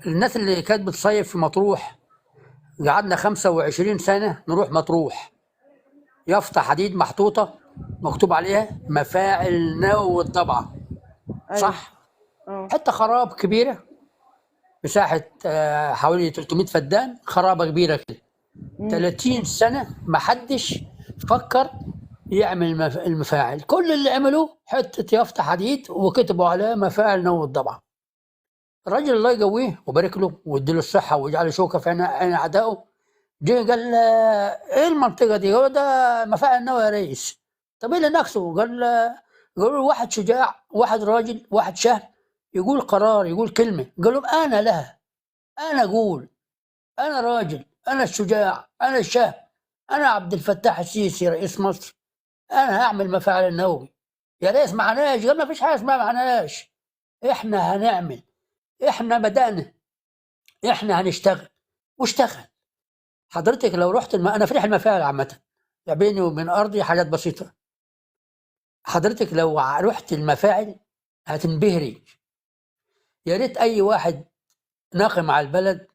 الناس اللي كانت بتصيف في مطروح، قعدنا 25 سنة نروح مطروح، يافطة حديد محطوطة مكتوب عليها مفاعل نووي الضبعة. ايوه. صح؟ اه. حتة خراب كبيرة، مساحة حوالي 300 فدان، خرابة كبيرة كده. امم. 30 سنة ما حدش فكر يعمل المفاعل، كل اللي عملوه حتة يافطة حديد وكتبوا عليها مفاعل نووي الضبعة. الراجل الله يقويه ويبارك له ويديله الصحة ويجعله شوكة في عين أعدائه، جه قال ايه المنطقه دي؟ هو ده مفاعل نووي يا ريس. طب ايه اللي ناقصه؟ قالوا له واحد شجاع، واحد راجل، واحد شهم، يقول قرار، يقول كلمه. قال لهم انا لها، انا اقول، انا راجل، انا الشجاع، انا الشهم، انا عبد الفتاح السيسي رئيس مصر، انا هعمل مفاعل النووي. يا ريس معناش. قال ما فيش حاجه اسمها معناش، احنا هنعمل، احنا بدأنا، احنا هنشتغل. واشتغل. حضرتك لو رحت انا فاتح المفاعل عامه، يعني بيني وبين ارضي حاجات بسيطه. حضرتك لو رحت المفاعل هتنبهري. يا ريت اي واحد ناقم على البلد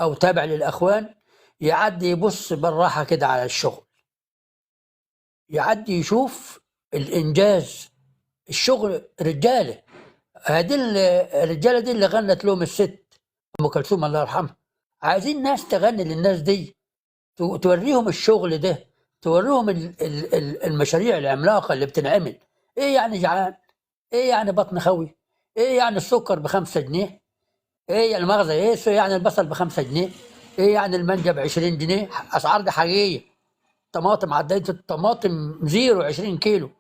او تابع للاخوان يعدي يبص بالراحه كده على الشغل، يعدي يشوف الانجاز. الشغل رجاله. هذه الرجاله دي اللي غنت لهم الست ام كلثوم الله يرحمها. عايزين ناس تغني للناس دي، توريهم الشغل ده، توريهم المشاريع العملاقه اللي بتنعمل. ايه يعني جعان؟ ايه يعني بطن خوي؟ ايه يعني السكر ب5 جنيه؟ ايه يعني مغزى؟ ايه يعني البصل ب5 جنيه؟ ايه يعني المانجا ب20 جنيه؟ اسعار دي حقيقيه. طماطم، عديت الطماطم زيرو 20 كيلو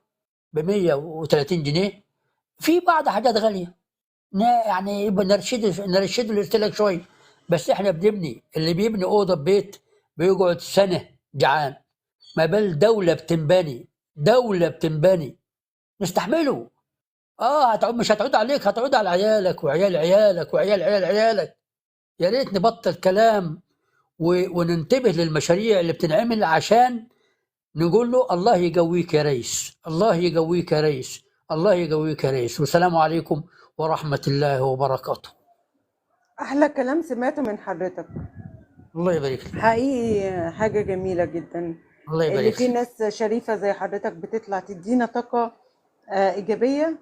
ب130 جنيه. في بعض حاجات غاليه، يعني يبقى نرشد الارتلاك شويه. بس احنا بنبني، اللي بيبني اوضه ببيت بيقعد سنه جعان، ما بال دوله بتنبني، دوله بتنبني نستحمله. هتعود، مش هتعود عليك، هتعود على عيالك وعيال عيالك وعيال عيال عيالك. يا ريت نبطل كلام وننتبه للمشاريع اللي بتنعمل، عشان نقول له الله يقويك يا ريس، الله يقويك يا ريس، الله يقويك يا ريس. والسلام عليكم ورحمة الله وبركاته. احلى كلام سمعته من حضرتك. الله يبارك لك. حقيقي حاجة جميلة جدا. الله اللي يبارك فيه لك. ناس شريفة زي حضرتك بتطلع تدينا طاقة إيجابية،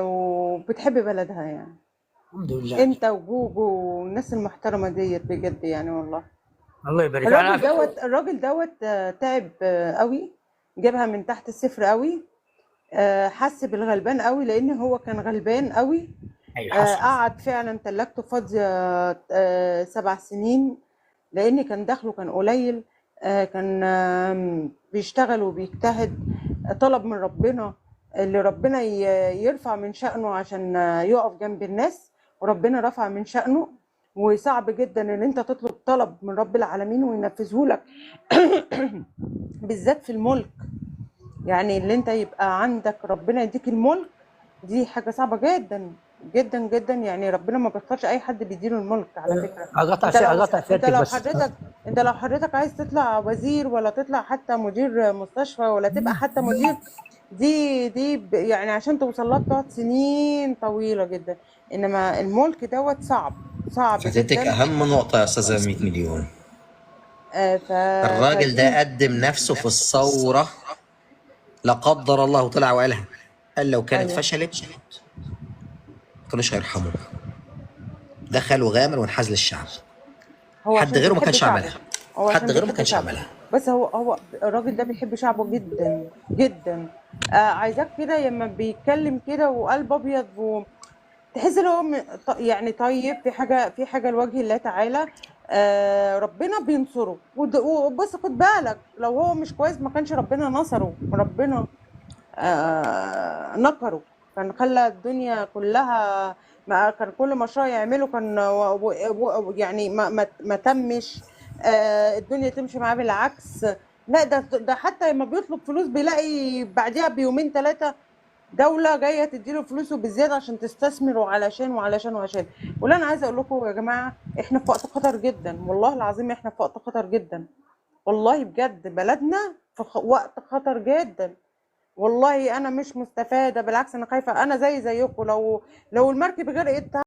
وبتحب بلدها يعني. الحمد لله. انت وجوجو والناس المحترمة ديت بجد يعني والله. الله يبارك لك. انا على الراجل فكرة. دوت الراجل دوت تعب قوي، جابها من تحت الصفر قوي. حس بالغلبان قوي لان هو كان غلبان قوي. ايوه حصل. قعد فعلا تلاجته فاضية 7 سنين، لان كان دخله كان قليل. كان بيشتغل وبيجتهد. طلب من ربنا اللي ربنا يرفع من شأنه عشان يقف جنب الناس، وربنا رفع من شأنه. وصعب جدا ان انت تطلب طلب من رب العالمين وينفذه لك بالذات في الملك. يعني اللي انت يبقى عندك ربنا يديك الملك، دي حاجة صعبة جدا جدا جدا. يعني ربنا ما بيختارش اي حد بيديله الملك على فكرة. انت لو اقطع انت سيادتك لو بس. حضرتك انت لو حضرتك عايز تطلع وزير، ولا تطلع حتى مدير مستشفى، ولا تبقى حتى مدير، دي يعني عشان توصل لها بتقعد سنين طويلة جدا. انما الملك دوت صعب، صعب فاتتك جدا. اهم نقطة يا استاذة 100 مليون. آه ف... الراجل ده فدي قدم نفسه في الثورة، لا قدر الله طلع وقالها، قال لو كانت ايوه. فشلت كانوش هيرحموه. دخل وغامر وانحاز للشعب. هو حد عشان غيره ما بيحب كانش شعبه. عملها. هو حد عشان غيره ما بيحب كانش شعبه. عملها. بس هو الراجل ده بيحب شعبه جدا جدا. عايزاك كده لما بيتكلم كده وقلب ابيض، تحس ان هو يعني طيب، في حاجه لوجه الله تعالى. ربنا بينصره. وبص خد بالك، لو هو مش كويس ما كانش ربنا نصره. ربنا نكره، كان خلى الدنيا كلها. ما كان كل مشروع يعمله كان يعني ما تمش. الدنيا تمشي معاه بالعكس. لا، ده حتى لما بيطلب فلوس بيلاقي بعدها بيومين 3 دولة جاية تديله فلوسه بالزيادة عشان تستثمر، وعلشان وعلشان وعشان. واللي أنا عايزة أقول لكم يا جماعة، إحنا في وقت خطر جدا. والله العظيم إحنا في وقت خطر جدا. والله بجد بلدنا في وقت خطر جدا. والله أنا مش مستفادة، بالعكس أنا خايفة. أنا زيكم، لو المركب غرقت